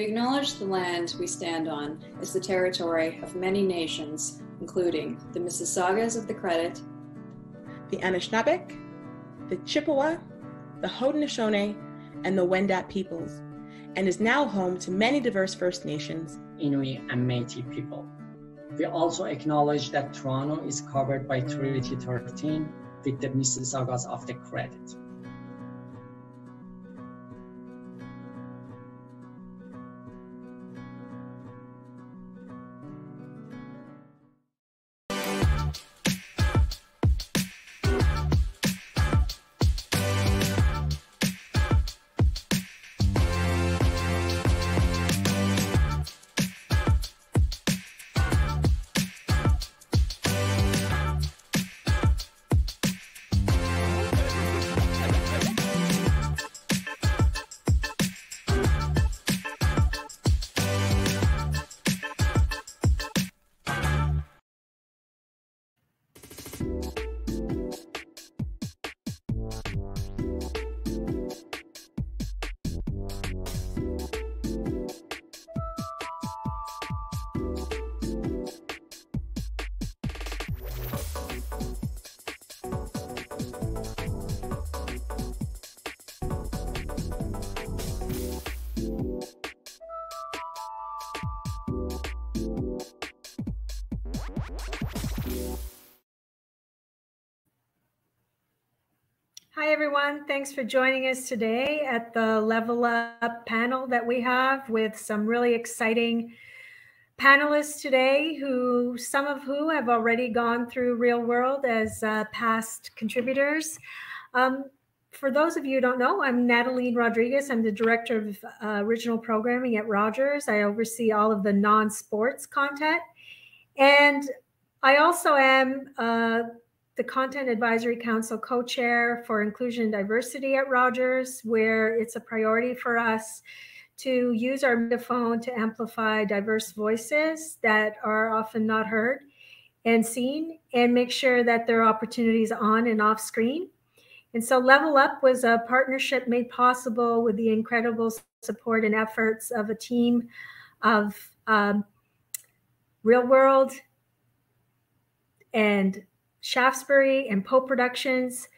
We acknowledge the land we stand on is the territory of many nations, including the Mississaugas of the Credit, the Anishinaabeg, the Chippewa, the Haudenosaunee, and the Wendat peoples, and is now home to many diverse First Nations, Inuit, and Métis people. We also acknowledge that Toronto is covered by Treaty 13 with the Mississaugas of the Credit. Hi, everyone. Thanks for joining us today at the Level Up panel that we have with some really exciting panelists today, some of who have already gone through Real World as past contributors. For those of you who don't know, I'm Nataline Rodrigues. I'm the Director of Original Programming at Rogers. I oversee all of the non-sports content. And I also am the Content Advisory Council co-chair for Inclusion and Diversity at Rogers, where it's a priority for us to use our megaphone to amplify diverse voices that are often not heard and seen, and make sure that there are opportunities on and off screen. And so Level Up was a partnership made possible with the incredible support and efforts of a team of Real World and Shaftesbury and Pope Productions,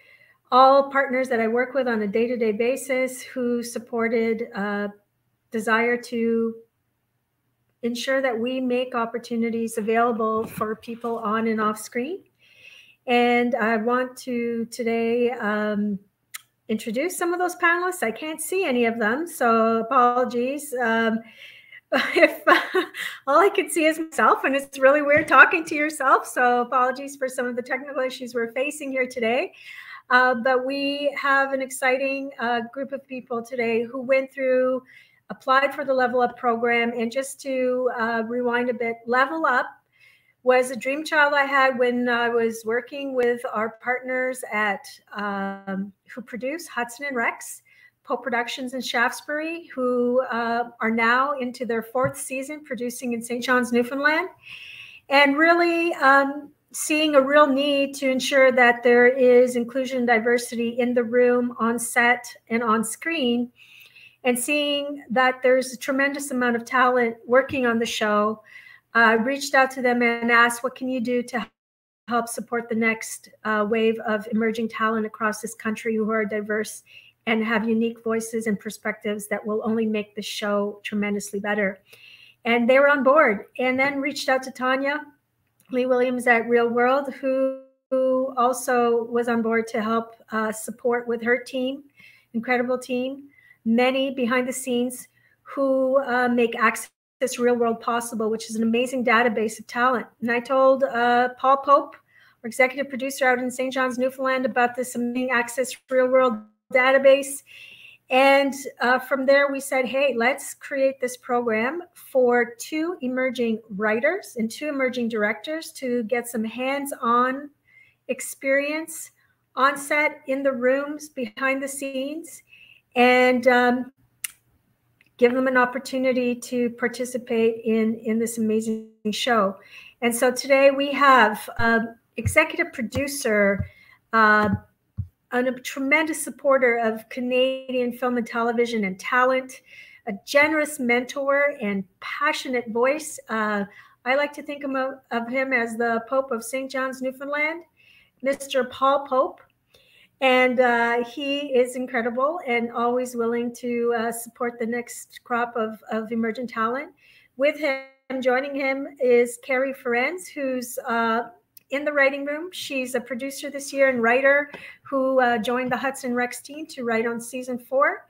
all partners that I work with on a day-to-day basis who supported desire to ensure that we make opportunities available for people on and off screen. And I want to today introduce some of those panelists. I can't see any of them, so apologies. If all I can see is myself, and it's really weird talking to yourself, so apologies for some of the technical issues we're facing here today. But we have an exciting group of people today who went through, applied for the Level Up program. And just to rewind a bit, Level Up was a dream child I had when I was working with our partners at who produce Hudson Rex, Pope Productions in Shaftesbury, who are now into their 4th season producing in St. John's, Newfoundland, and really seeing a real need to ensure that there is inclusion and diversity in the room, on set, and on screen, and seeing that there's a tremendous amount of talent working on the show. I reached out to them and asked, what can you do to help support the next wave of emerging talent across this country who are diverse and have unique voices and perspectives that will only make the show tremendously better. And they were on board, and then reached out to Tanya Lee Williams at Real World, who also was on board to help support with her team, incredible team, many behind the scenes who make Access Real World possible, which is an amazing database of talent. And I told Paul Pope, our executive producer out in St. John's, Newfoundland, about this amazing Access Real World database. And from there, we said, hey, let's create this program for 2 emerging writers and 2 emerging directors to get some hands-on experience on set, in the rooms, behind the scenes, and give them an opportunity to participate in this amazing show. And so today we have executive producer, a tremendous supporter of Canadian film and television and talent, a generous mentor and passionate voice. I like to think of him as the Pope of St. John's, Newfoundland, Mr. Paul Pope. And he is incredible and always willing to support the next crop of emergent talent. With him, joining him is Keri Ferencz, who's in the writing room. She's a producer this year and writer who joined the Hudson Rex team to write on season 4.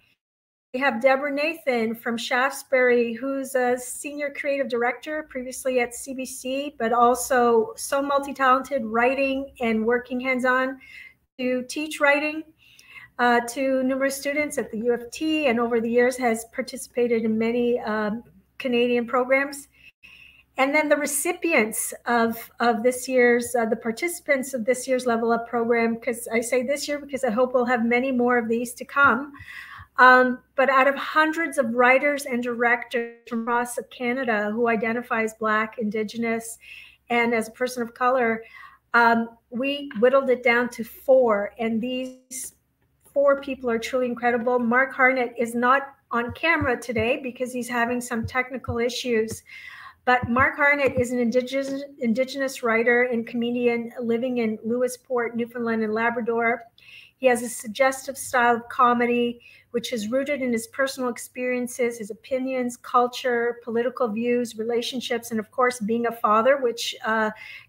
We have Deborah Nathan from Shaftesbury, who's a senior creative director previously at CBC, but also so multi-talented, writing and working hands-on to teach writing to numerous students at the U of T, and over the years has participated in many Canadian programs. And then the recipients of this year's, the participants of this year's Level Up program, because I say this year because I hope we'll have many more of these to come. But out of hundreds of writers and directors from across Canada who identify as Black, Indigenous, and as a person of color, we whittled it down to 4, and these 4 people are truly incredible. Mark Harnett is not on camera today because he's having some technical issues, but Mark Harnett is an Indigenous writer and comedian living in Lewisport, Newfoundland and Labrador. He has a suggestive style of comedy, which is rooted in his personal experiences, his opinions, culture, political views, relationships, and of course, being a father, which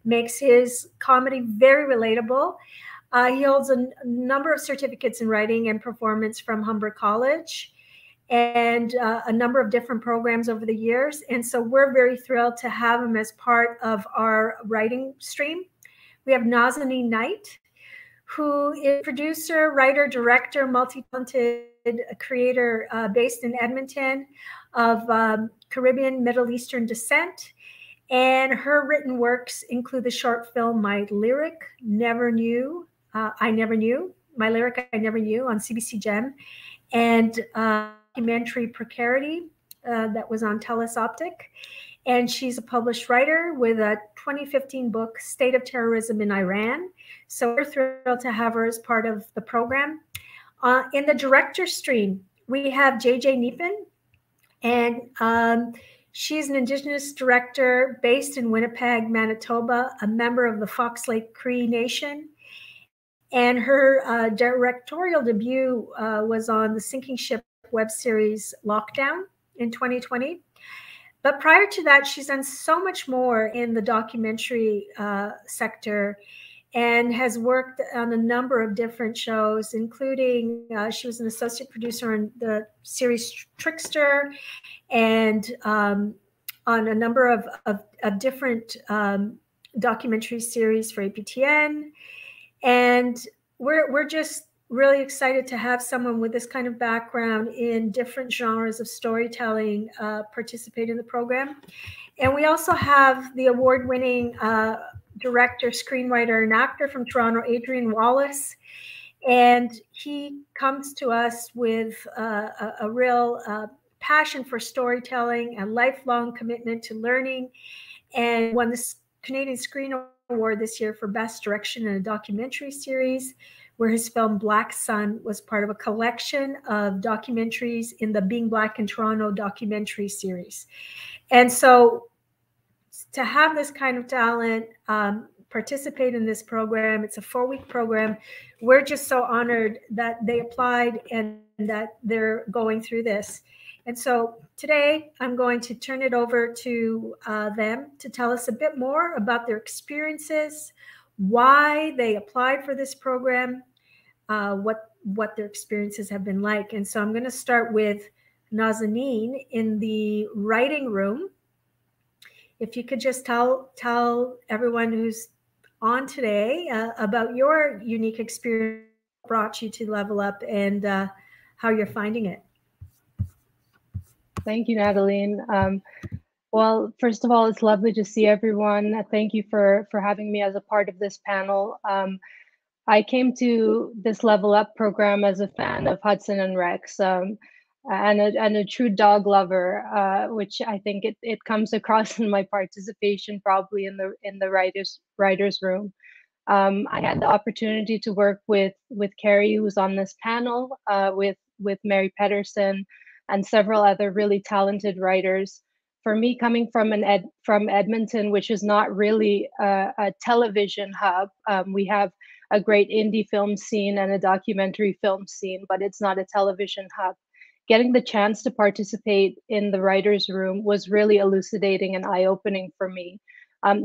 makes his comedy very relatable. He holds a number of certificates in writing and performance from Humber College and a number of different programs over the years. And so we're very thrilled to have him as part of our writing stream. We have Nauzanin Knight, who is a producer, writer, director, multi-talented creator based in Edmonton of Caribbean, Middle Eastern descent. And her written works include the short film My Lyric Never Knew, I Never Knew, My Lyric I Never Knew on CBC Gem, and documentary Precarity that was on TELUS Optic. And she's a published writer with a 2015 book, State of Terrorism in Iran. So we're thrilled to have her as part of the program. In the director stream, we have JJ Neepin, and she's an Indigenous director based in Winnipeg, Manitoba, a member of the Fox Lake Cree Nation. And her directorial debut was on the sinking ship web series Lockdown in 2020. But prior to that, she's done so much more in the documentary sector and has worked on a number of different shows, including she was an associate producer on the series Trickster and on a number of different documentary series for APTN. And we're just really excited to have someone with this kind of background in different genres of storytelling participate in the program. And we also have the award-winning director, screenwriter, and actor from Toronto, Adrian Wallace. And he comes to us with a real passion for storytelling, a lifelong commitment to learning, and won the Canadian Screen Award this year for Best Direction in a Documentary Series, where his film Black Sun was part of a collection of documentaries in the Being Black in Toronto documentary series. And so to have this kind of talent participate in this program, it's a 4-week program. We're just so honored that they applied and that they're going through this. And so today I'm going to turn it over to them to tell us a bit more about their experiences, why they applied for this program, what their experiences have been like. And so I'm going to start with Nauzanin in the writing room. If you could just tell everyone who's on today about your unique experience that brought you to Level Up and how you're finding it. Thank you, Nataline. Well, first of all, it's lovely to see everyone. Thank you for having me as a part of this panel. I came to this Level Up program as a fan of Hudson and Rex and a true dog lover, which I think it comes across in my participation probably in the writers room. I had the opportunity to work with Keri, who's on this panel, with Mary Pedersen, and several other really talented writers. For me, coming from from Edmonton, which is not really a television hub, we have a great indie film scene and a documentary film scene, but it's not a television hub. Getting the chance to participate in the writer's room was really elucidating and eye-opening for me.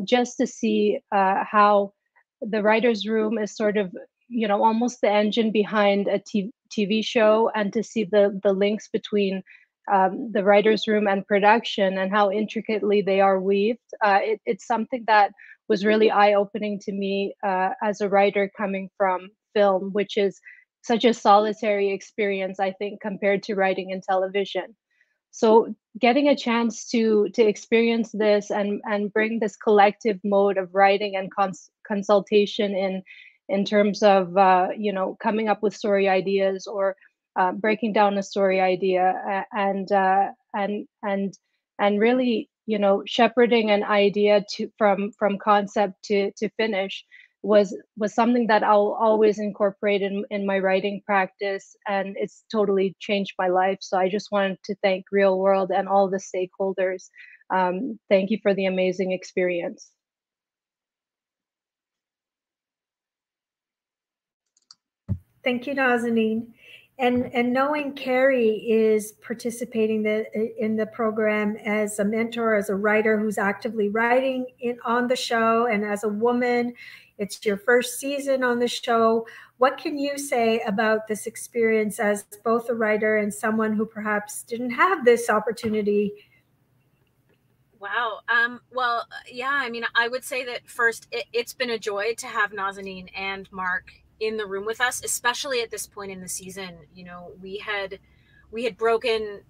Just to see how the writer's room is sort of, almost the engine behind a TV show, and to see the links between the writer's room and production and how intricately they are weaved. It's something that was really eye-opening to me as a writer coming from film, which is such a solitary experience, I think, compared to writing in television. So getting a chance to experience this and bring this collective mode of writing and consultation in terms of coming up with story ideas, or breaking down a story idea, and really shepherding an idea from concept to finish was something that I'll always incorporate in my writing practice, and it's totally changed my life. So I just wanted to thank Real World and all the stakeholders. Thank you for the amazing experience. Thank you, Nauzanin. And knowing Keri is participating in the program as a mentor, as a writer who's actively writing on the show, and as a woman, it's your first season on the show. What can you say about this experience as both a writer and someone who perhaps didn't have this opportunity? Wow. Well, yeah, I mean, I would say that first, it's been a joy to have Nauzanin and Mark in the room with us, especially at this point in the season. We had broken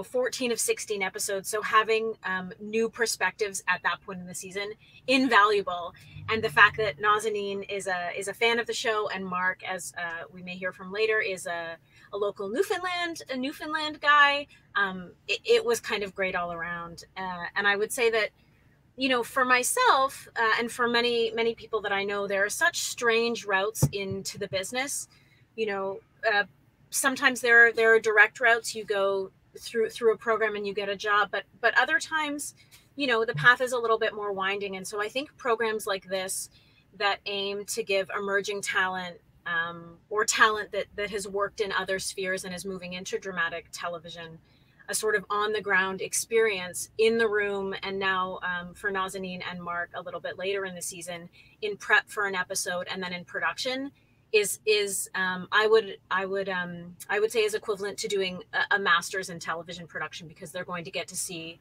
14 of 16 episodes, so having new perspectives at that point in the season, invaluable. And the fact that Nauzanin is a fan of the show, and Mark, as we may hear from later, is a local Newfoundland guy, it was kind of great all around. And I would say that, for myself and for many people that I know, there are such strange routes into the business. Sometimes there are direct routes. You go through a program and you get a job, but other times, the path is a little bit more winding. And so I think programs like this that aim to give emerging talent, or talent that has worked in other spheres and is moving into dramatic television, a sort of on the ground experience in the room. And now for Nauzanin and Mark a little bit later in the season, in prep for an episode and then in production, is I would say is equivalent to doing a master's in television production, because they're going to get to see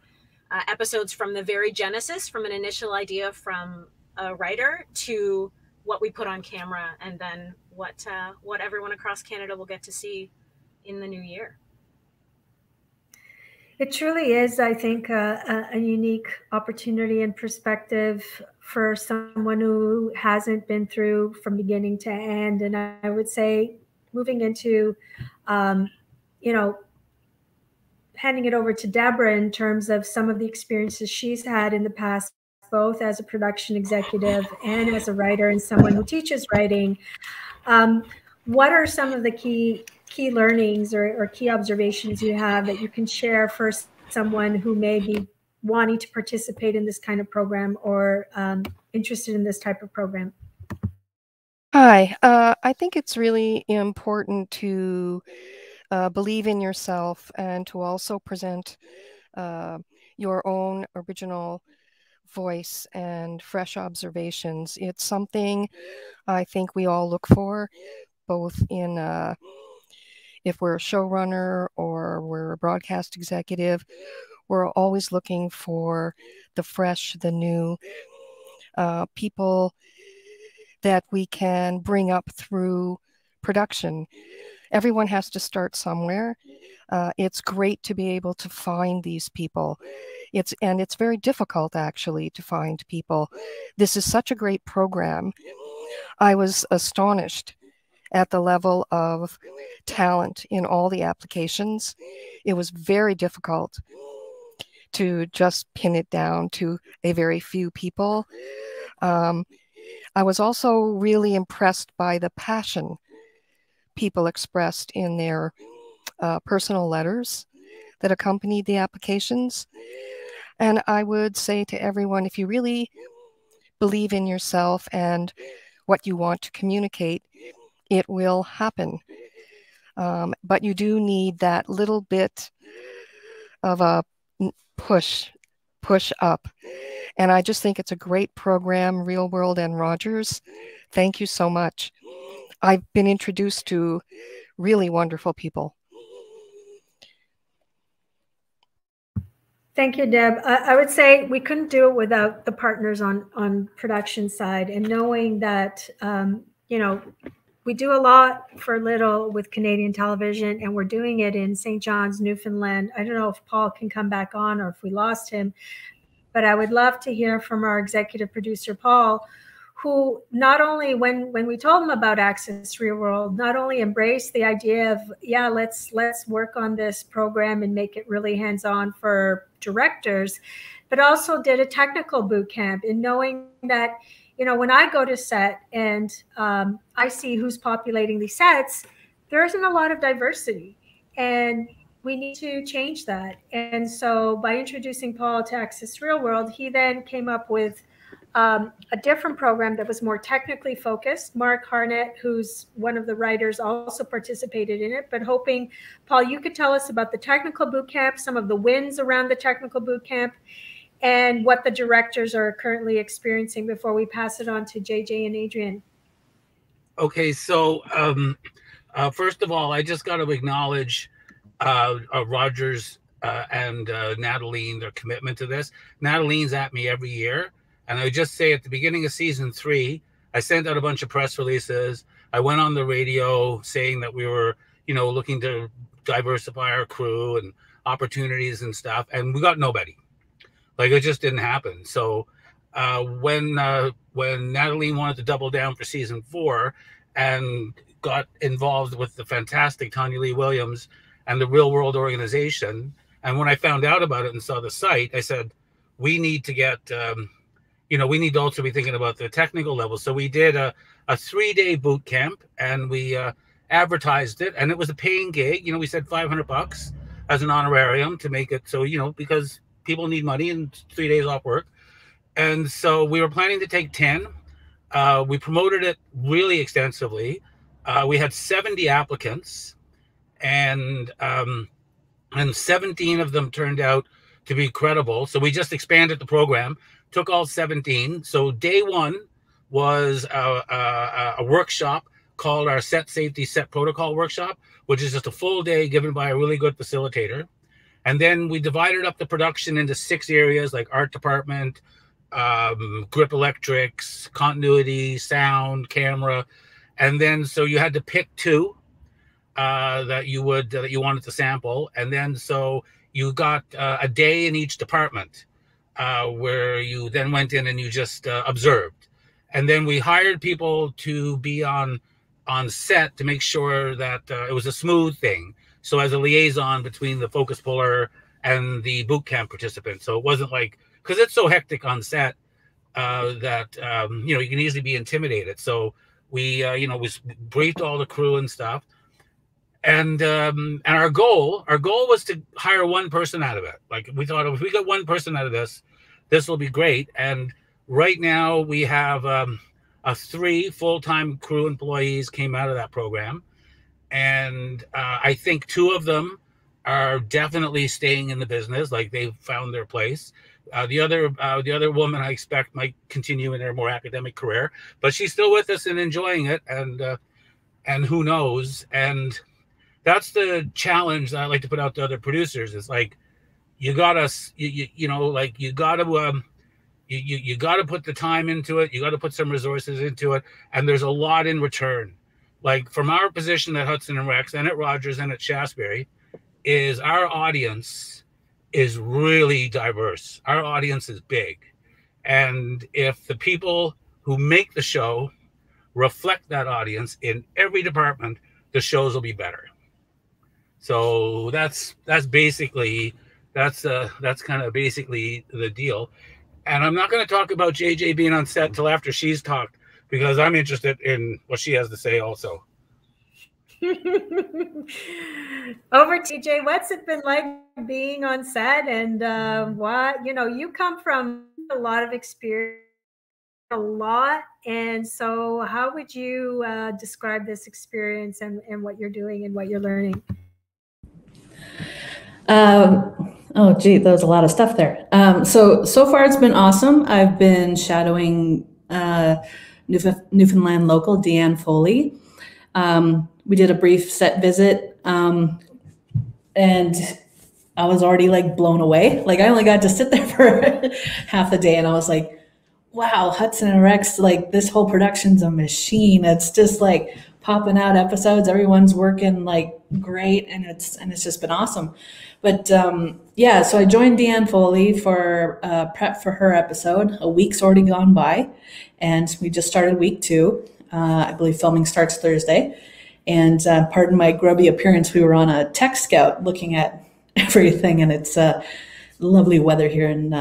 episodes from the very genesis, from an initial idea from a writer to what we put on camera, and then what everyone across Canada will get to see in the new year. It truly is, I think, a unique opportunity and perspective for someone who hasn't been through from beginning to end. And I would say moving into, handing it over to Deborah in terms of some of the experiences she's had in the past, both as a production executive and as a writer and someone who teaches writing. What are some of the key learnings or key observations you have that you can share for someone who may be wanting to participate in this kind of program, or interested in this type of program? Hi, I think it's really important to believe in yourself, and to also present your own original voice and fresh observations. It's something I think we all look for, both in if we're a showrunner or we're a broadcast executive. We're always looking for the fresh, the new people that we can bring up through production. Everyone has to start somewhere. It's great to be able to find these people. It's very difficult, actually, to find people. This is such a great program. I was astonished at the level of talent in all the applications. It was very difficult to just pin it down to a very few people. I was also really impressed by the passion people expressed in their personal letters. that accompanied the applications. And I would say to everyone, if you really believe in yourself and what you want to communicate, it will happen. But you do need that little bit of a push up. And I just think it's a great program, Real World and Rogers. Thank you so much. I've been introduced to really wonderful people. Thank you, Deb. I would say we couldn't do it without the partners on production side, and knowing that, you know, we do a lot for little with Canadian television, and we're doing it in St. John's, Newfoundland. I don't know if Paul can come back on or if we lost him, but I would love to hear from our executive producer, Paul, who not only, when we told him about Access Real World, not only embraced the idea of, yeah, let's work on this program and make it really hands-on for directors, but also did a technical boot camp in knowing that, you know, when I go to set and I see who's populating these sets, there isn't a lot of diversity, and we need to change that. And so by introducing Paul to Access Real World, he then came up with a different program that was more technically focused. Mark Harnett, who's one of the writers, also participated in it, but hoping, Paul, you could tell us about the technical boot camp, some of the wins around the technical boot camp, and what the directors are currently experiencing before we pass it on to JJ and Adrian. Okay, so first of all, I just got to acknowledge Rogers and Nataline, their commitment to this. Nataline's at me every year. And I would just say at the beginning of season 3, I sent out a bunch of press releases. I went on the radio saying that we were, you know, looking to diversify our crew and opportunities and stuff. And we got nobody. Like, it just didn't happen. So when Nataline wanted to double down for season 4 and got involved with the fantastic Tanya Lee Williams and the Real World organization, and when I found out about it and saw the site, I said, we need to get... you know, we need to also be thinking about the technical level. So we did a 3-day boot camp, and we advertised it, and it was a paying gig. You know, we said $500 as an honorarium to make it so, you know, because people need money and 3 days off work. And so we were planning to take 10. We promoted it really extensively. We had 70 applicants, and 17 of them turned out to be credible. So we just expanded the program, took all 17. So day 1 was a workshop called our Set Safety, Set Protocol workshop, which is just a full day given by a really good facilitator. And then we divided up the production into 6 areas like art department, grip electrics, continuity, sound, camera. And then so you had to pick 2 that you wanted to sample. And then so you got a day in each department where you then went in and you just observed. And then we hired people to be on set to make sure that it was a smooth thing. So as a liaison between the focus puller and the boot camp participants. So it wasn't like, because it's so hectic on set that, you know, you can easily be intimidated. So we, you know, we briefed all the crew and stuff. And our goal was to hire 1 person out of it. Like, we thought, if we get 1 person out of this, this will be great. And right now we have 3 full-time crew employees came out of that program. And I think 2 of them are definitely staying in the business. Like, they've found their place. The other woman I expect might continue in her more academic career, but she's still with us and enjoying it. And who knows? And that's the challenge that I like to put out to other producers. It's like, you gotta, you know, like you gotta put the time into it. You got to put some resources into it. And there's a lot in return. Like, from our position at Hudson and Rex and at Rogers and at Shaftesbury, is our audience is really diverse. Our audience is big. And if the people who make the show reflect that audience in every department, the shows will be better. So that's basically, that's kind of basically the deal. And I'm not going to talk about JJ being on set till after she's talked, because I'm interested in what she has to say also. Over to TJ, what's it been like being on set, and what, you come from a lot of experience, and so how would you describe this experience and what you're doing and what you're learning? Oh, gee, there's a lot of stuff there. So far it's been awesome. I've been shadowing Newfoundland local Deanne Foley. We did a brief set visit, and I was already like blown away. Like I only got to sit there for half the day, and I was like, wow, Hudson Rex, like this whole production's a machine. It's just like popping out episodes. Everyone's working like great, and it's just been awesome. But yeah, so I joined Deanne Foley for prep for her episode. A week's already gone by, and we just started week 2. I believe filming starts Thursday. And pardon my grubby appearance, we were on a tech scout looking at everything, and it's lovely weather here in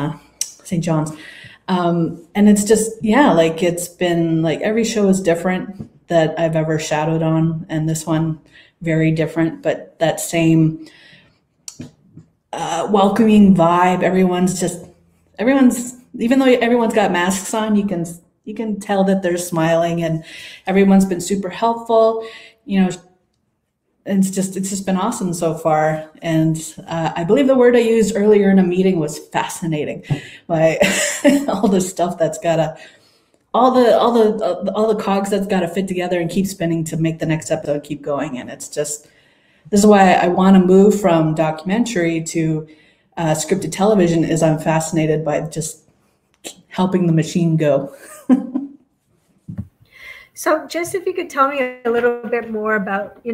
St. John's. And it's just, yeah, like it's been like every show is different that I've ever shadowed on, and this one very different, but that same welcoming vibe. Everyone's, even though everyone's got masks on, you can tell that they're smiling, and everyone's been super helpful, and it's just been awesome so far. And I believe the word I used earlier in a meeting was fascinating by all the stuff that's gotta, all the cogs that's gotta fit together and keep spinning to make the next episode keep going. And it's just, this is why I want to move from documentary to scripted television, is I'm fascinated by just helping the machine go. So just if you could tell me a little bit more about,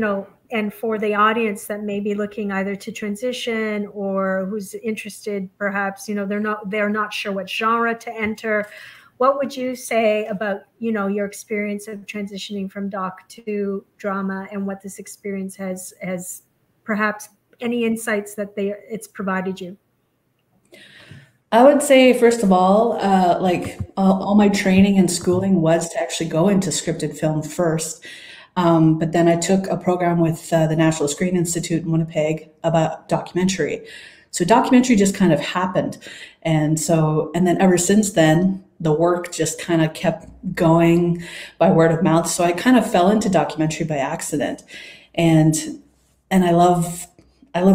and for the audience that may be looking either to transition or who's interested, perhaps, they're not sure what genre to enter. What would you say about, your experience of transitioning from doc to drama, and what this experience has perhaps any insights that it's provided you? I would say, first of all, all my training and schooling was to actually go into scripted film first. But then I took a program with the National Screen Institute in Winnipeg about documentary. So documentary just kind of happened. And then ever since then, the work just kind of kept going by word of mouth. So I kind of fell into documentary by accident. And I love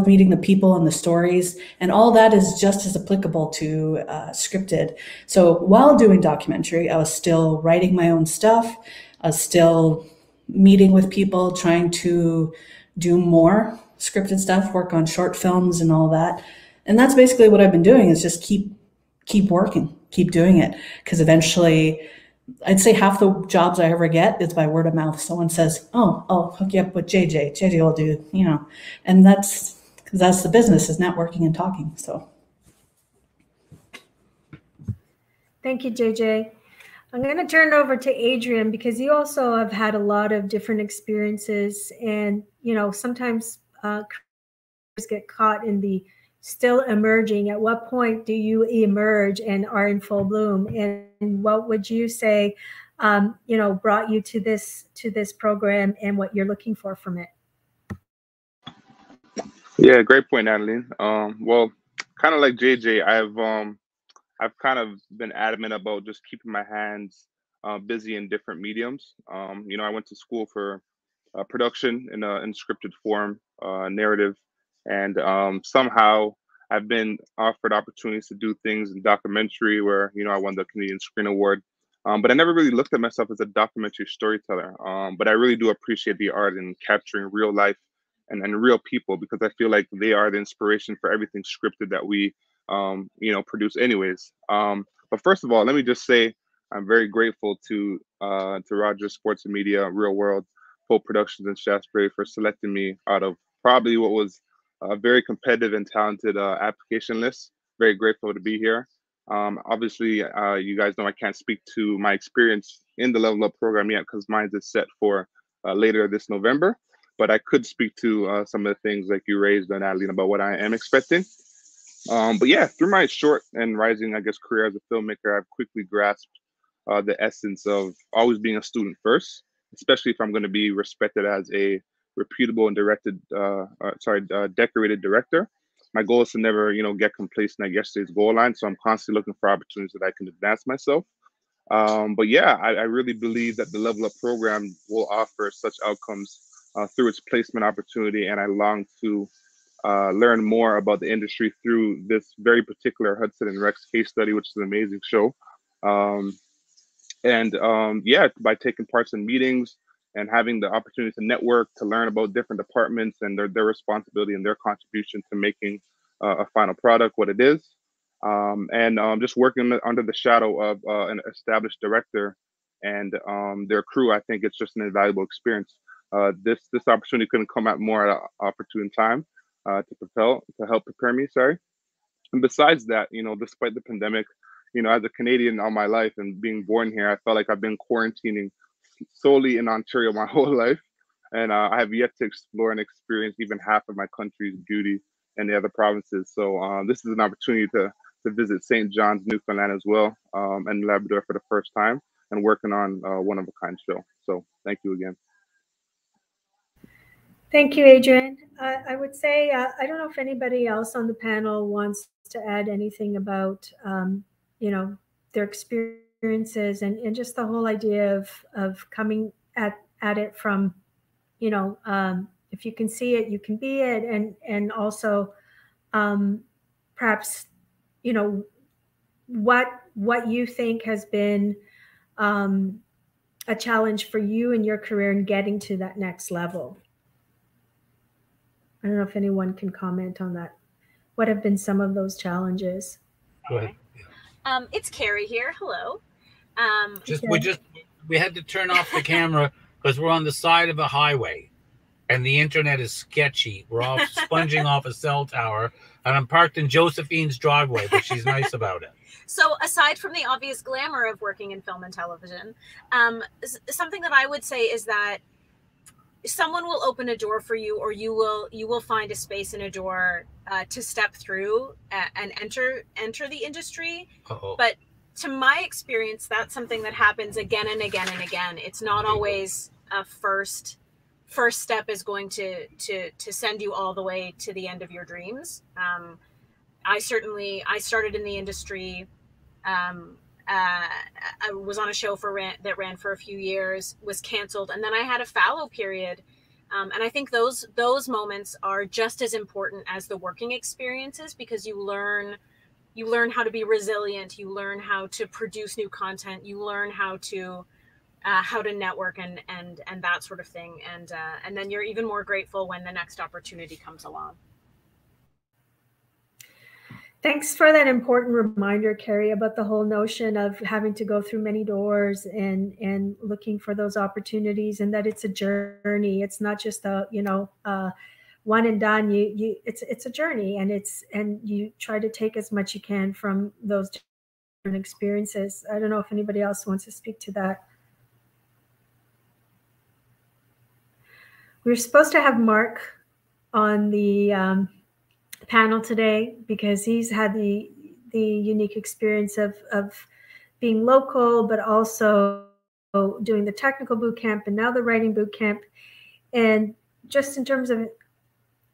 meeting the people and the stories, and all that is just as applicable to scripted. So while doing documentary, I was still writing my own stuff. I was still meeting with people, trying to do more scripted stuff, work on short films and all that. And that's basically what I've been doing, is just keep working, keep doing it. Because eventually, I'd say half the jobs I ever get is by word of mouth. Someone says, oh, I'll hook you up with JJ. JJ will do, and that's the business, is networking and talking. So. Thank you, JJ. I'm going to turn it over to Adrian, because you also have had a lot of different experiences, and, sometimes creators get caught in the still emerging. At what point do you emerge and are in full bloom? And what would you say, brought you to this program, and what you're looking for from it? Yeah, great point, Nataline. Well, kind of like JJ, I've kind of been adamant about just keeping my hands busy in different mediums. I went to school for production in scripted form, narrative, and somehow I've been offered opportunities to do things in documentary, where I won the Canadian Screen Award. But I never really looked at myself as a documentary storyteller. But I really do appreciate the art in capturing real life and real people, because I feel like they are the inspiration for everything scripted that we produce anyways. But first of all, let me just say I'm very grateful to Rogers Sports and Media, Real World, Pope Productions, and Shaftesbury for selecting me out of probably what was a very competitive and talented application list. Very grateful to be here. Obviously, you guys know I can't speak to my experience in the Level Up program yet, because mine is set for later this November. But I could speak to some of the things like you raised, Natalie, about what I am expecting. But yeah, through my short and rising, career as a filmmaker, I've quickly grasped the essence of always being a student first, especially if I'm going to be respected as a reputable and decorated director. My goal is to never, get complacent at yesterday's goal line. So I'm constantly looking for opportunities that I can advance myself. But yeah, I really believe that the Level Up program will offer such outcomes through its placement opportunity, and I long to learn more about the industry through this very particular Hudson Rex case study, which is an amazing show. Yeah, by taking parts in meetings and having the opportunity to network, to learn about different departments and their responsibility and their contribution to making a final product what it is. Just working under the shadow of an established director and their crew, I think it's just an invaluable experience. This opportunity couldn't come at more at an opportune time to help prepare me. Sorry. And besides that, despite the pandemic, as a Canadian all my life and being born here, I felt like I've been quarantining solely in Ontario my whole life, and I have yet to explore and experience even half of my country's beauty and the other provinces. So this is an opportunity to visit St. John's, Newfoundland as well, and Labrador for the first time, and working on one of a kind show. So thank you again. Thank you, Adrian. I would say, I don't know if anybody else on the panel wants to add anything about, their experiences and just the whole idea of coming at it from, if you can see it, you can be it. And also perhaps, what you think has been a challenge for you in your career in getting to that next level. I don't know if anyone can comment on that. What have been some of those challenges? Go ahead. It's Keri here. Hello. We had to turn off the camera because we're on the side of a highway and the internet is sketchy. We're all sponging off a cell tower, and I'm parked in Josephine's driveway, but she's nice about it. So aside from the obvious glamour of working in film and television, something that I would say is that someone will open a door for you, or you will find a space in a door to step through and enter the industry. But to my experience, that's something that happens again and again and again. It's not always a first step is going to send you all the way to the end of your dreams. I started in the industry. I was on a show that ran for a few years, was canceled, and then I had a fallow period. And I think those moments are just as important as the working experiences, because you learn how to be resilient, you learn how to produce new content, you learn how to network and that sort of thing, and then you're even more grateful when the next opportunity comes along. Thanks for that important reminder, Keri, about the whole notion of having to go through many doors and looking for those opportunities, and that it's a journey. It's not just a one and done. It's a journey, and you try to take as much you can from those different experiences. I don't know if anybody else wants to speak to that. We were supposed to have Mark on the panel today because he's had the unique experience of being local, but also doing the technical boot camp and now the writing boot camp. And just in terms of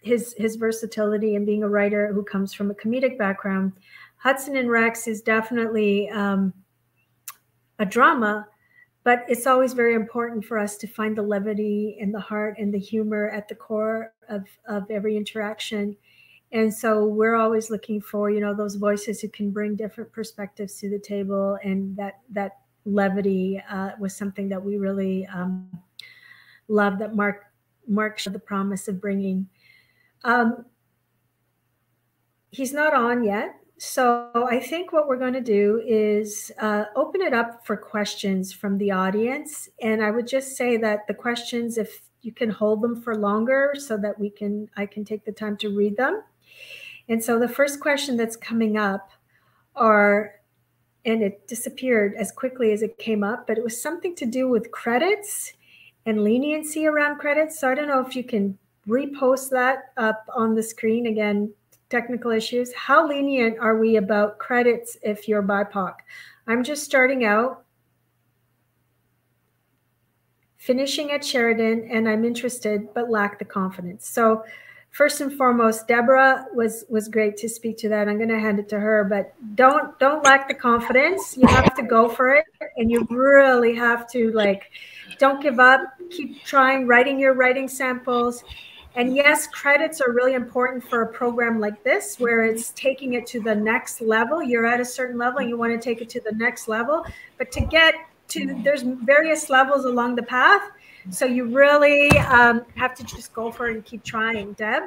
his versatility and being a writer who comes from a comedic background, Hudson Rex is definitely a drama, but it's always very important for us to find the levity and the heart and the humor at the core of every interaction. And so we're always looking for, those voices who can bring different perspectives to the table. And that levity was something that we really loved that Mark showed the promise of bringing. He's not on yet. So I think what we're going to do is open it up for questions from the audience. And I would just say that the questions, if you can hold them for longer so that I can take the time to read them. And so the first question that's coming up and it disappeared as quickly as it came up, but it was something to do with credits and leniency around credits. So I don't know if you can repost that up on the screen. Again, technical issues. How lenient are we about credits if you're BIPOC? I'm just starting out. finishing at Sheridan, and I'm interested but lack the confidence. So first and foremost, Deborah was great to speak to that. I'm going to hand it to her, but don't lack the confidence. You have to go for it, and you really have to, like, don't give up. Keep trying, writing your writing samples. And yes, credits are really important for a program like this, where it's taking it to the next level. You're at a certain level, and you want to take it to the next level. But to get to, there's various levels along the path. So you really have to just go for it and keep trying. Deb?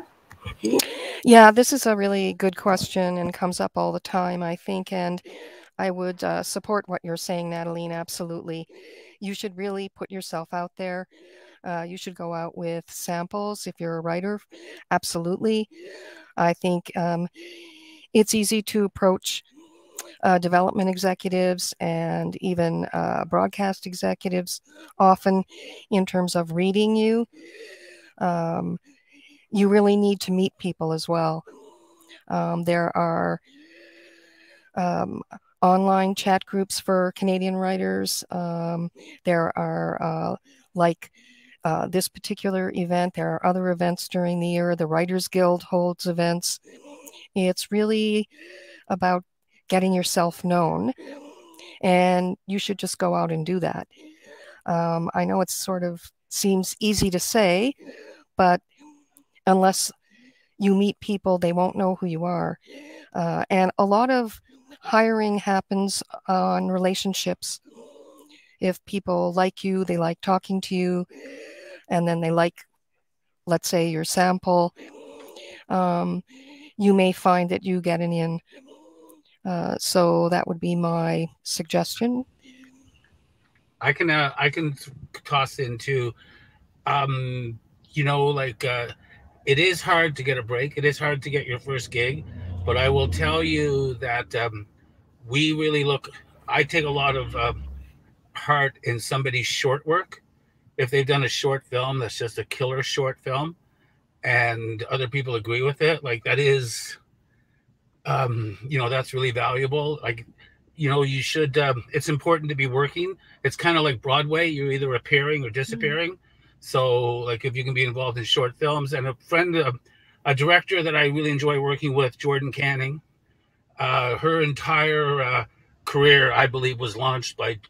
Yeah, this is a really good question and comes up all the time, I think. And I would support what you're saying, Nataline, absolutely. You should really put yourself out there. You should go out with samples if you're a writer. Absolutely. I think it's easy to approach development executives and even broadcast executives often in terms of reading you. You really need to meet people as well. There are online chat groups for Canadian writers. There are like this particular event. There are other events during the year. The Writers Guild holds events. It's really about getting yourself known, and you should just go out and do that. I know it sort of seems easy to say, but unless you meet people, they won't know who you are. And a lot of hiring happens on relationships. If people like you, they like talking to you, and then they like, let's say, your sample, you may find that you get an in. So that would be my suggestion. I can toss into, you know, like it is hard to get a break. It is hard to get your first gig, but I will tell you that we really look. I take a lot of heart in somebody's short work. If they've done a short film that's just a killer short film, and other people agree with it, like that is, you know, that's really valuable. Like, you know, you should, it's important to be working. It's kind of like Broadway. You're either appearing or disappearing. So like if you can be involved in short films, and a friend, a director that I really enjoy working with, Jordan Canning, her entire career, I believe, was launched by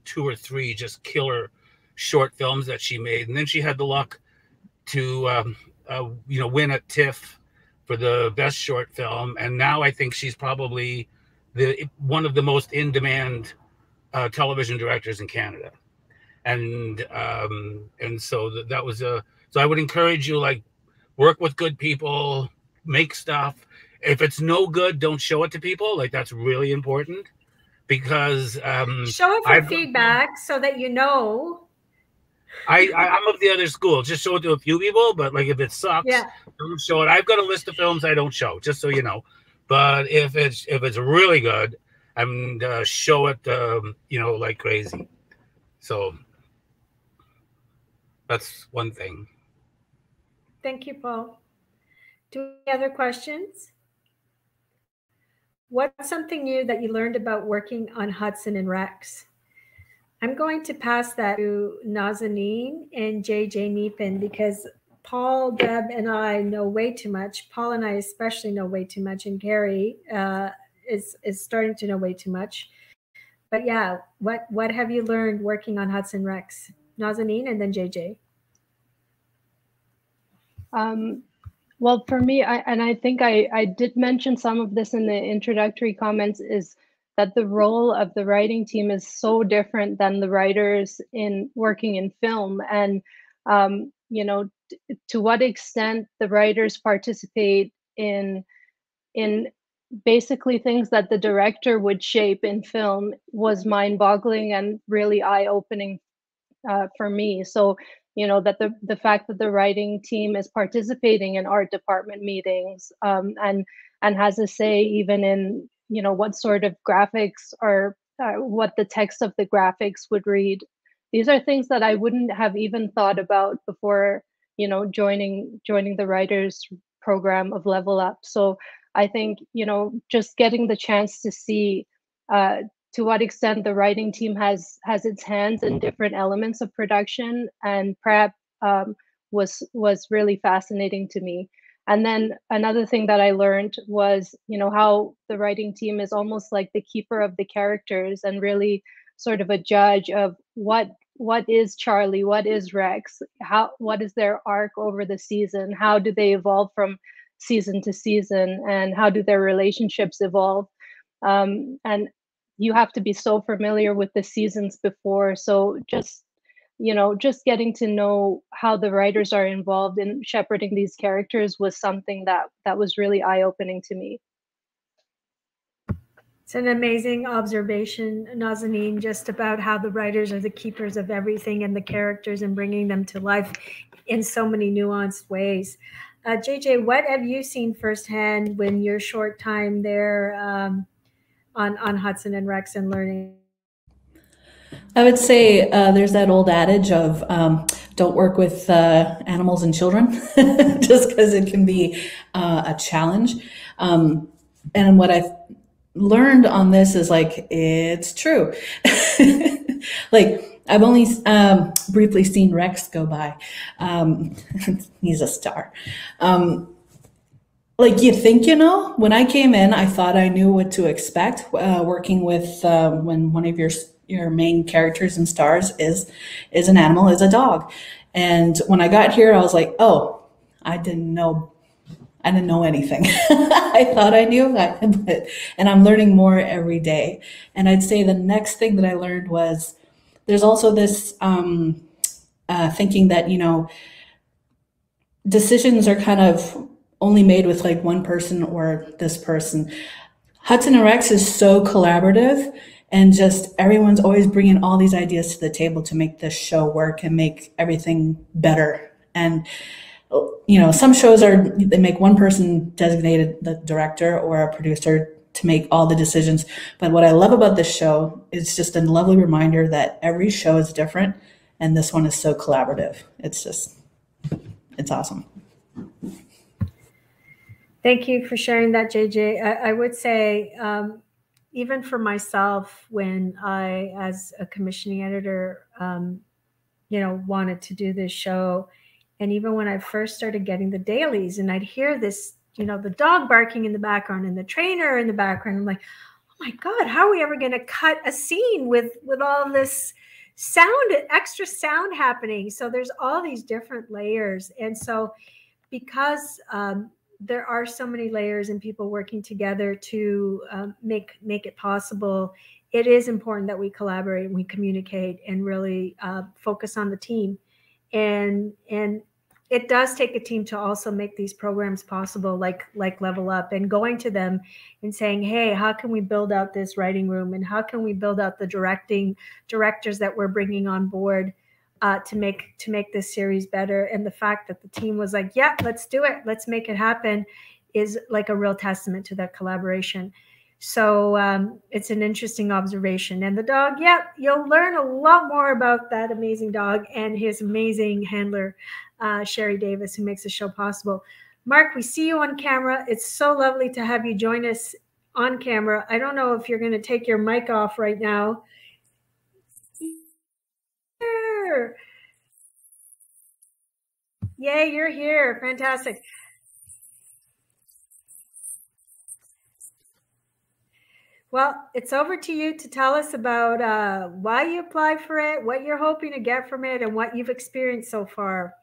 2 or 3 just killer short films that she made. And then she had the luck to, you know, win at TIFF for the best short film. And now I think she's probably one of the most in-demand television directors in Canada. And so that was so I would encourage you, like, work with good people, make stuff. If it's no good, don't show it to people. Like, that's really important, because show it for feedback so that you know. I'm of the other school. Just show it to a few people, but like if it sucks, don't show it. I've got a list of films I don't show, just so you know. But if it's really good, I'm show it, you know, like crazy. So that's one thing. Thank you, Paul. Do we have other questions? What's something new that you learned about working on Hudson and Rex? I'm going to pass that to Nauzanin and JJ Neepin, because Paul, Deb, and I know way too much. Paul and I especially know way too much, and Keri is starting to know way too much. But yeah, what have you learned working on Hudson Rex? Nauzanin and then JJ. Well, for me, I think I did mention some of this in the introductory comments, is that the role of the writing team is so different than the writers in working in film. And, you know, to what extent the writers participate in basically things that the director would shape in film was mind-boggling and really eye-opening for me. So, you know, that the fact that the writing team is participating in art department meetings and has a say even in, you know, what sort of graphics or what the text of the graphics would read. These are things that I wouldn't have even thought about before, you know, joining the writers program of Level Up. So I think, you know, just getting the chance to see to what extent the writing team has its hands in different elements of production and prep was really fascinating to me. And then another thing that I learned was, how the writing team is almost like the keeper of the characters and really sort of a judge of what is Charlie, what is Rex, what is their arc over the season, how do they evolve from season to season, and how do their relationships evolve. And you have to be so familiar with the seasons before. So just getting to know how the writers are involved in shepherding these characters was something that was really eye-opening to me. It's an amazing observation, Nauzanin, just about how the writers are the keepers of everything and the characters and bringing them to life in so many nuanced ways. JJ, what have you seen firsthand when your short time there on Hudson and Rex and learning? I would say there's that old adage of don't work with animals and children, just because it can be a challenge. And what I've learned on this is it's true. I've only briefly seen Rex go by. He's a star. You think, when I came in, I thought I knew what to expect working with when one of your main characters and stars is an animal, is a dog. And when I got here, I was like, oh, I didn't know anything. I thought I knew, and I'm learning more every day. And I'd say the next thing that I learned was there's also this thinking that, decisions are kind of only made with one person or this person. Hudson and Rex is so collaborative, and just everyone's always bringing all these ideas to the table to make this show work and make everything better. And some shows they make one person designated the director or a producer to make all the decisions. But what I love about this show is just a lovely reminder that every show is different, and this one is so collaborative. It's awesome. Thank you for sharing that, JJ. I would say, even for myself, when I, as a commissioning editor, wanted to do this show, and even when I first started getting the dailies and I'd hear this, the dog barking in the background and the trainer in the background, I'm like, oh my God, how are we ever going to cut a scene with all this sound, extra sound happening? So there's all these different layers. And so because there are so many layers and people working together to make it possible, it is important that we collaborate and we communicate and really focus on the team. And it does take a team to also make these programs possible, like Level Up, and going to them and saying, hey, how can we build out this writing room, and how can we build out the directors that we're bringing on board to make this series better. And the fact that the team was like, yeah, let's do it, let's make it happen, is like a real testament to that collaboration. So it's an interesting observation. And the dog, yeah, you'll learn a lot more about that amazing dog and his amazing handler, Sherry Davis, who makes the show possible. Mark, we see you on camera. It's so lovely to have you join us on camera. I don't know if you're going to take your mic off right now. Yay, you're here. Fantastic. Well, it's over to you to tell us about why you applied for it, what you're hoping to get from it, and what you've experienced so far.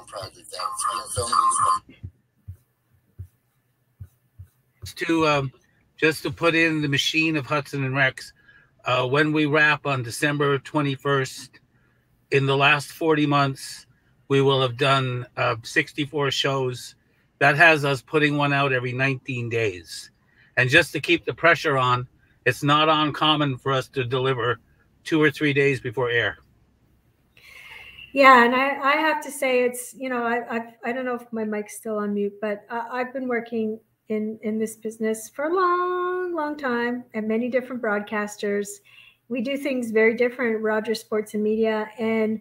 project that's being filmed. Just to put in the machine of Hudson and Rex, when we wrap on December 21st, in the last 40 months, we will have done 64 shows. That has us putting one out every 19 days. And just to keep the pressure on, it's not uncommon for us to deliver 2 or 3 days before air. Yeah, and I have to say, it's, you know, I don't know if my mic's still on mute, but I've been working in this business for a long time at many different broadcasters. We do things very different at Rogers Sports and Media, and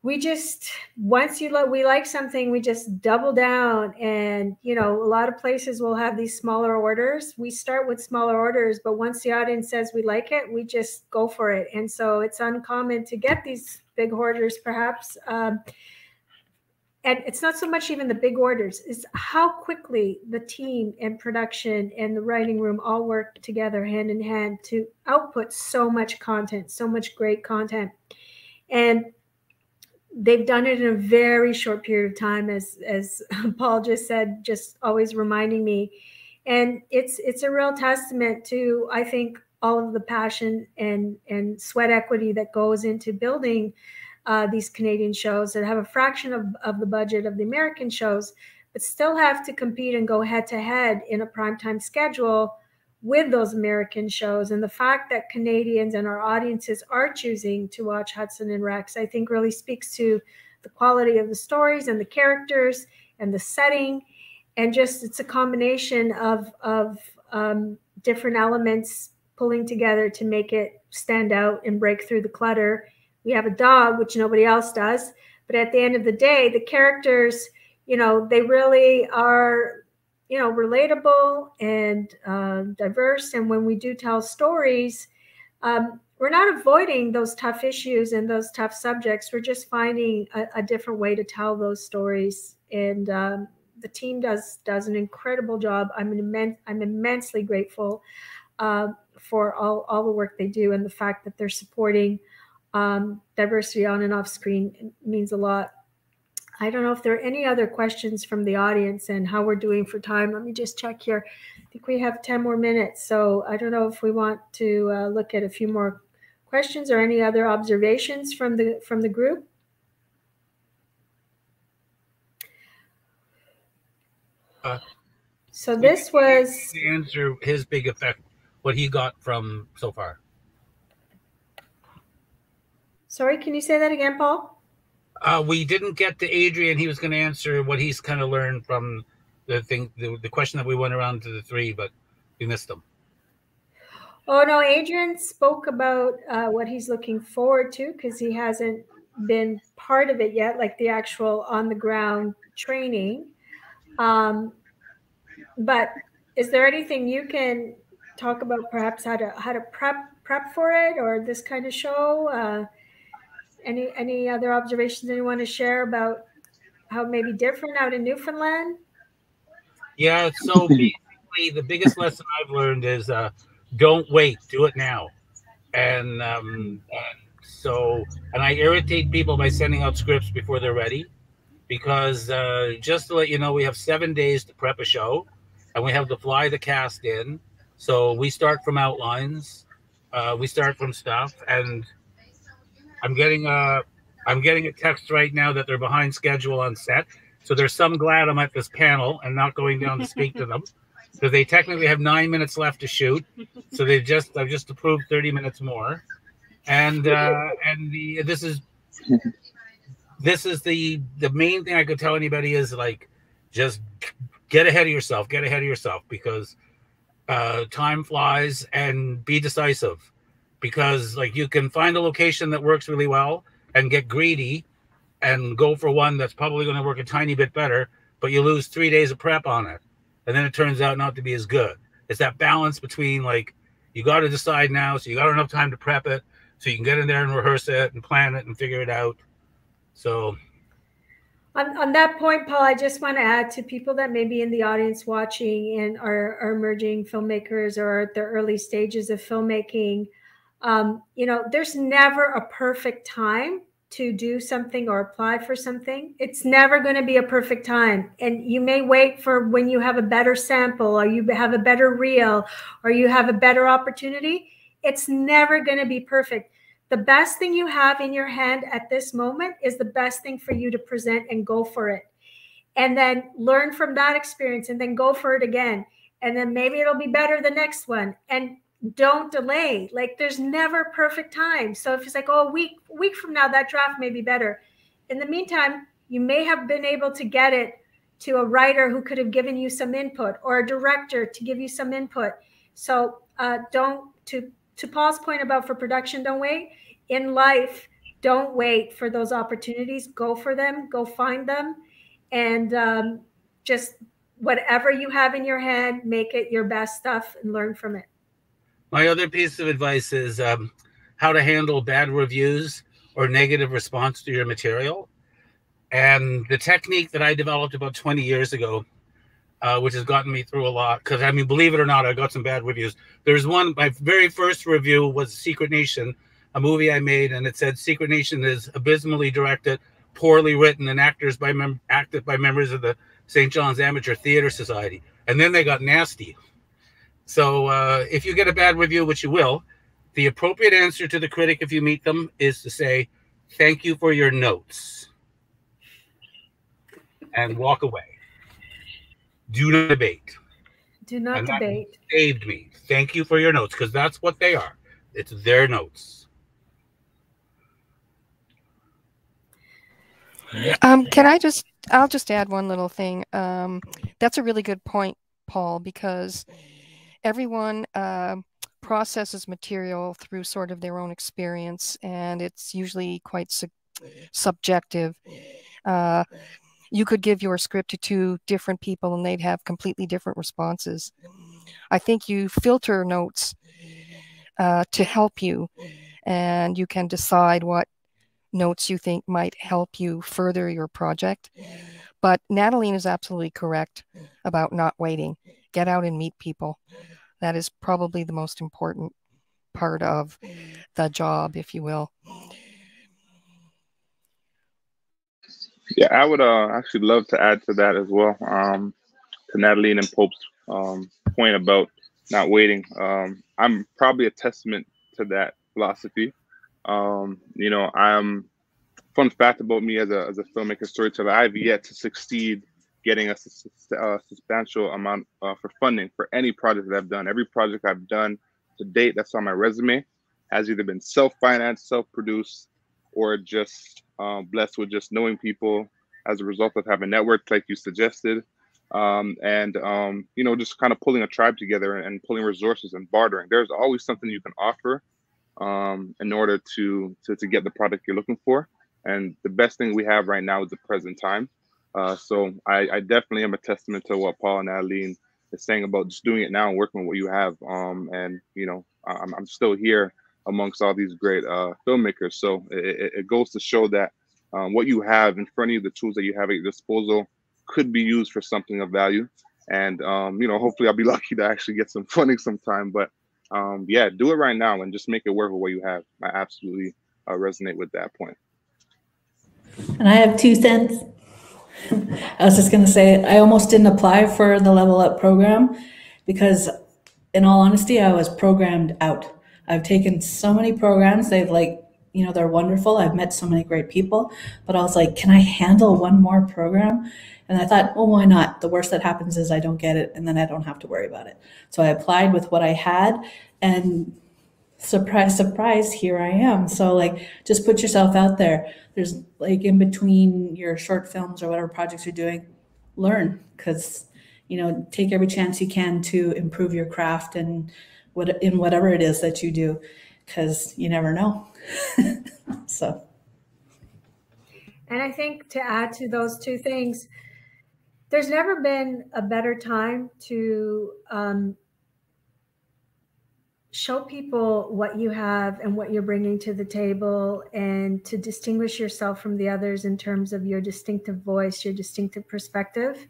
we just, once we like something, we just double down. And, you know, a lot of places will have these smaller orders. We start with smaller orders, but once the audience says we like it, we just go for it. And so it's uncommon to get these big orders, perhaps. And it's not so much even the big orders, it's how quickly the team and production and the writing room all work together hand in hand to output so much content, so much great content. And they've done it in a very short period of time, as Paul just said, just always reminding me. And it's a real testament to, I think, all of the passion and sweat equity that goes into building these Canadian shows that have a fraction of the budget of the American shows, but still have to compete and go head to head in a primetime schedule with those American shows. And the fact that Canadians and our audiences are choosing to watch Hudson and Rex, I think really speaks to the quality of the stories and the characters and the setting. And just, it's a combination of different elements pulling together to make it stand out and break through the clutter. We have a dog, which nobody else does. But at the end of the day, the characters, you know, they really are, you know, relatable and diverse. And when we do tell stories, we're not avoiding those tough issues and those tough subjects. We're just finding a different way to tell those stories. And the team does an incredible job. I'm immensely grateful for all the work they do, and the fact that they're supporting diversity on and off screen means a lot. I don't know if there are any other questions from the audience and how we're doing for time. Let me just check here. I think we have 10 more minutes. So I don't know if we want to look at a few more questions or any other observations from the group. So this was to answer his big effect, what he got from so far. Sorry, can you say that again, Paul? We didn't get to Adrian. He was going to answer what he's kind of learned from the thing, the question that we went around to the three, but we missed him. Oh no, Adrian spoke about what he's looking forward to, because he hasn't been part of it yet, like the actual on the ground training. But is there anything you can talk about, perhaps how to prep for it, or this kind of show? Any other observations that you want to share about how it may be different out in Newfoundland? Yeah, so basically the biggest lesson I've learned is don't wait, do it now. And I irritate people by sending out scripts before they're ready, because just to let you know, we have 7 days to prep a show, and we have to fly the cast in. So we start from outlines, we start from stuff, and I'm getting a text right now that they're behind schedule on set. So there's some glad I'm at this panel and not going down to speak to them, because they technically have 9 minutes left to shoot. So I've just approved 30 minutes more. And this is the main thing I could tell anybody is, like, just get ahead of yourself, because time flies, and be decisive. Because, like, you can find a location that works really well and get greedy and go for one that's probably going to work a tiny bit better, but you lose 3 days of prep on it, and then it turns out not to be as good. It's that balance between, like, you got to decide now, so you got enough time to prep it, so you can get in there and rehearse it and plan it and figure it out. So on that point, Paul, I just want to add to people that may be in the audience watching and are emerging filmmakers or at the early stages of filmmaking. You know, there's never a perfect time to do something or apply for something, it's never going to be a perfect time. And you may wait for when you have a better sample, or you have a better reel, or you have a better opportunity. It's never going to be perfect. The best thing you have in your hand at this moment is the best thing for you to present, and go for it. And then learn from that experience, and then go for it again. And then maybe it'll be better the next one. And don't delay. Like, there's never perfect time. So if it's like, oh, a week from now, that draft may be better. In the meantime, you may have been able to get it to a writer who could have given you some input, or a director to give you some input. So to Paul's point about for production, don't wait. In life, don't wait for those opportunities. Go for them. Go find them. And just whatever you have in your hand, make it your best stuff and learn from it. My other piece of advice is how to handle bad reviews or negative response to your material. And the technique that I developed about 20 years ago, which has gotten me through a lot, because, I mean, believe it or not, I got some bad reviews. There's one, my very first review was Secret Nation, a movie I made, and it said Secret Nation is abysmally directed, poorly written, and acted by members of the St. John's Amateur Theatre Society. And then they got nasty. So if you get a bad review, which you will, the appropriate answer to the critic, if you meet them, is to say, thank you for your notes, and walk away. Do not debate. Do not debate. That saved me. Thank you for your notes, because that's what they are. It's their notes. I'll just add one little thing. That's a really good point, Paul, because everyone processes material through sort of their own experience, and it's usually quite subjective. You could give your script to two different people and they'd have completely different responses. I think you filter notes to help you, and you can decide what notes you think might help you further your project. But Nataline is absolutely correct about not waiting. Get out and meet people. That is probably the most important part of the job, if you will. Yeah, I would actually love to add to that as well. To Nataline and Pope's point about not waiting. I'm probably a testament to that philosophy. You know, fun fact about me as a filmmaker storyteller, I've yet to succeed getting a substantial amount for funding for any project that I've done. Every project I've done to date that's on my resume has either been self-financed, self-produced, or just blessed with just knowing people as a result of having networks like you suggested. You know, just kind of pulling a tribe together and pulling resources and bartering. There's always something you can offer in order to get the product you're looking for. And the best thing we have right now is the present time. So I definitely am a testament to what Paul and Nataline is saying about just doing it now and working with what you have. And, you know, I'm still here amongst all these great filmmakers. So it goes to show that what you have in front of you, the tools that you have at your disposal, could be used for something of value. And, you know, hopefully I'll be lucky to actually get some funding sometime. But yeah, do it right now and just make it work with what you have. I absolutely resonate with that point. And I have 2 cents. I was just going to say, I almost didn't apply for the Level Up program because, in all honesty, I was programmed out. I've taken so many programs. They've you know, they're wonderful. I've met so many great people, but I was like, can I handle one more program? And I thought, well, why not? The worst that happens is I don't get it, and then I don't have to worry about it. So I applied with what I had, and surprise, surprise, here I am. So just put yourself out there. There's in between your short films or whatever projects you're doing, learn, because, you know, take every chance you can to improve your craft and in whatever it is that you do, because you never know. So. And I think to add to those 2 things, there's never been a better time to show people what you have and what you're bringing to the table, and to distinguish yourself from the others in terms of your distinctive voice, your distinctive perspective.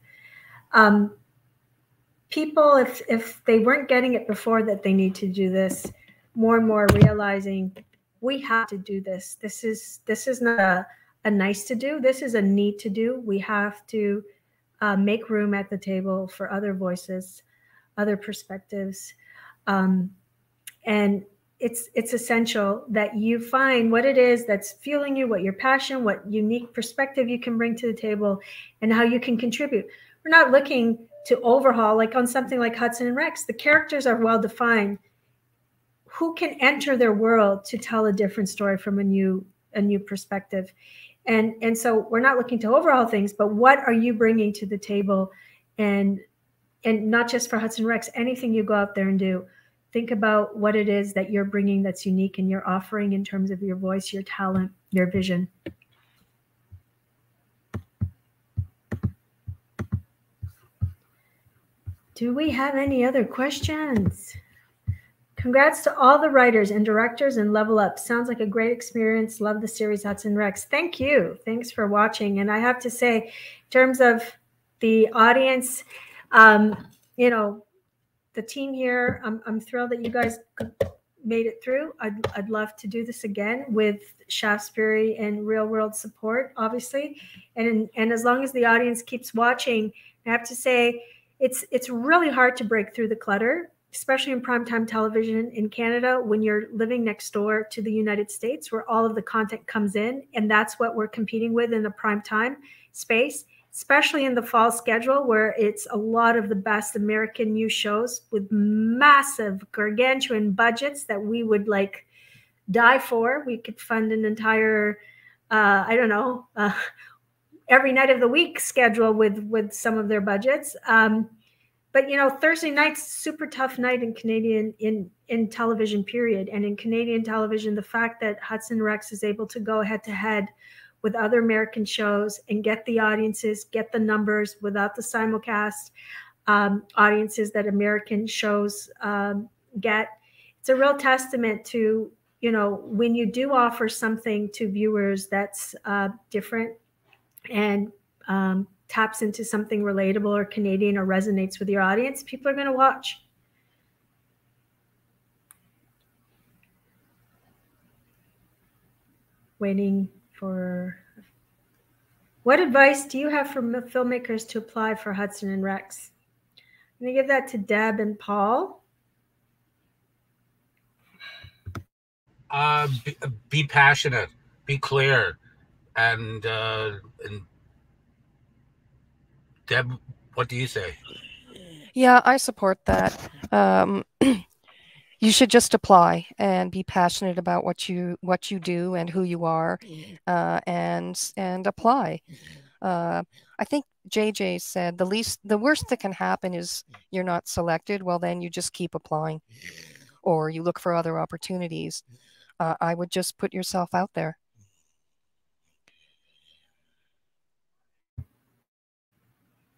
People, if they weren't getting it before, that they need to do this, more and more realizing we have to do this. This is not a nice to do. This is a need to do. We have to make room at the table for other voices, other perspectives. And it's essential that you find what it is that's fueling you, what your passion, what unique perspective you can bring to the table, and how you can contribute. We're not looking to overhaul, like on something like Hudson and Rex. The characters are well defined. Who can enter their world to tell a different story from a new perspective? And so we're not looking to overhaul things, but what are you bringing to the table? And not just for Hudson Rex, anything you go out there and do, think about what it is that you're bringing that's unique and you're offering in terms of your voice, your talent, your vision. Do we have any other questions? Congrats to all the writers and directors and Level Up. Sounds like a great experience. Love the series Hudson Rex. Thank you. Thanks for watching. And I have to say, in terms of the audience, you know, the team here, I'm thrilled that you guys made it through. I'd love to do this again with Shaftesbury and real world support, obviously. And as long as the audience keeps watching, I have to say, it's really hard to break through the clutter, especially in primetime television in Canada, when you're living next door to the United States, where all of the content comes in. And that's what we're competing with in the primetime space, especially in the fall schedule, where it's a lot of the best American news shows with massive gargantuan budgets that we would like die for. We could fund an entire, I don't know, every night of the week schedule with some of their budgets. But, you know, Thursday night's super tough night in Canadian, in television, period. And in Canadian television, the fact that Hudson Rex is able to go head to head with other American shows and get the audiences, get the numbers without the simulcast audiences that American shows get. It's a real testament to, you know, when you do offer something to viewers that's different and taps into something relatable or Canadian or resonates with your audience, people are going to watch. Waiting for, what advice do you have for filmmakers to apply for Hudson and Rex? I'm going to give that to Deb and Paul. Be passionate, be clear, and Deb, what do you say? Yeah, I support that. You should just apply and be passionate about what you do and who you are, and apply. I think JJ said the worst that can happen is you're not selected. Well, then you just keep applying, or you look for other opportunities. I would just put yourself out there.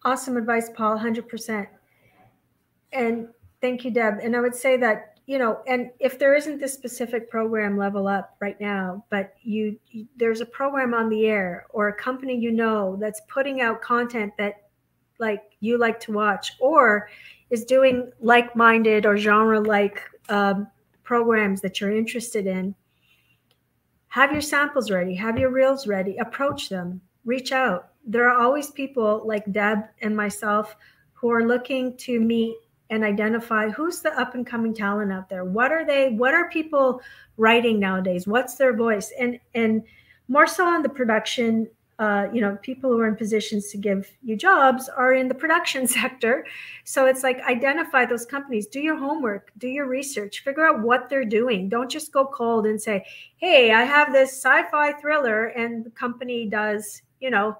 Awesome advice, Paul, 100%. And thank you, Deb. And I would say that, you know, and if there isn't this specific program, Level Up, right now, but there's a program on the air or a company, you know, that's putting out content that like you like to watch, or is doing like-minded or genre-like programs that you're interested in, have your samples ready, have your reels ready, approach them, reach out. There are always people like Deb and myself who are looking to meet and identify who's the up and coming talent out there. What are people writing nowadays? What's their voice? And more so on the production, you know, people who are in positions to give you jobs are in the production sector. So it's like, identify those companies, do your homework, do your research, figure out what they're doing. Don't just go cold and say, hey, I have this sci-fi thriller and the company does, you know,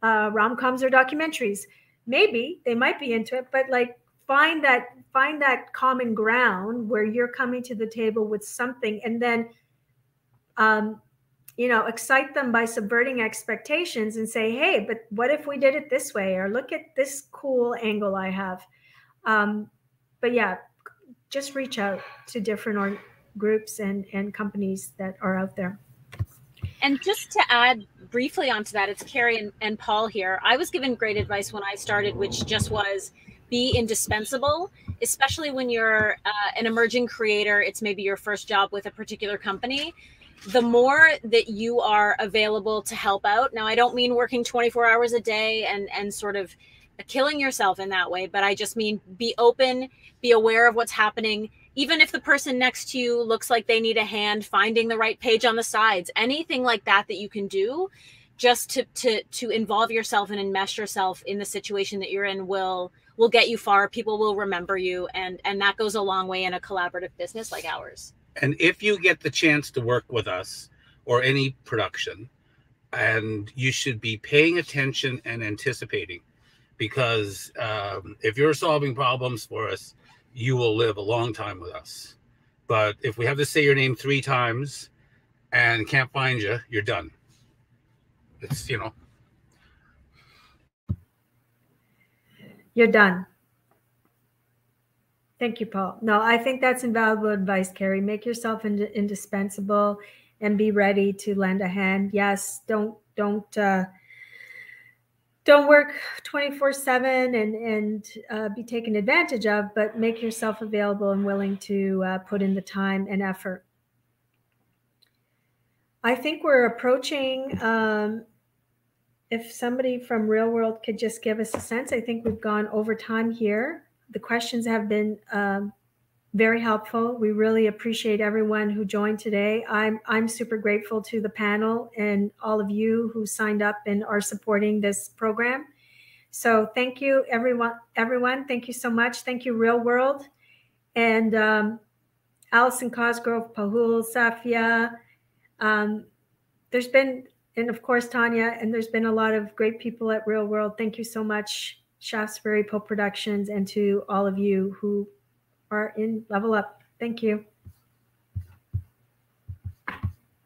rom-coms or documentaries. Maybe they might be into it, but like find that common ground where you're coming to the table with something, and then you know, excite them by subverting expectations and say, hey, but what if we did it this way? Or look at this cool angle I have. But yeah, just reach out to different groups and companies that are out there. And just to add briefly onto that, it's Keri and Paul here. I was given great advice when I started, which just was be indispensable, especially when you're an emerging creator. It's maybe your first job with a particular company. the more that you are available to help out. Now, I don't mean working 24 hours a day and sort of killing yourself in that way, but I just mean be open, be aware of what's happening. Even if the person next to you looks like they need a hand finding the right page on the sides, anything like that that you can do just to involve yourself and enmesh yourself in the situation that you're in will get you far. People will remember you, and that goes a long way in a collaborative business like ours. And if you get the chance to work with us or any production, and you should be paying attention and anticipating, because if you're solving problems for us, you will live a long time with us. But if we have to say your name 3 times and can't find you, you're done. It's, you know. You're done. Thank you, Paul. No, I think that's invaluable advice, Keri. Make yourself indispensable and be ready to lend a hand. Yes, don't work 24/7 and be taken advantage of, but make yourself available and willing to put in the time and effort. I think we're approaching, if somebody from Real World could just give us a sense, I think we've gone over time here. The questions have been very helpful. We really appreciate everyone who joined today. I'm super grateful to the panel and all of you who signed up and are supporting this program. So thank you, everyone. Thank you so much. Thank you, Real World. And Allison Cosgrove, Pahul, Safia. There's been, and of course, Tanya, and there's been a lot of great people at Real World. Thank you so much, Shaftesbury Pope Productions, and to all of you who are in Level Up. Thank you.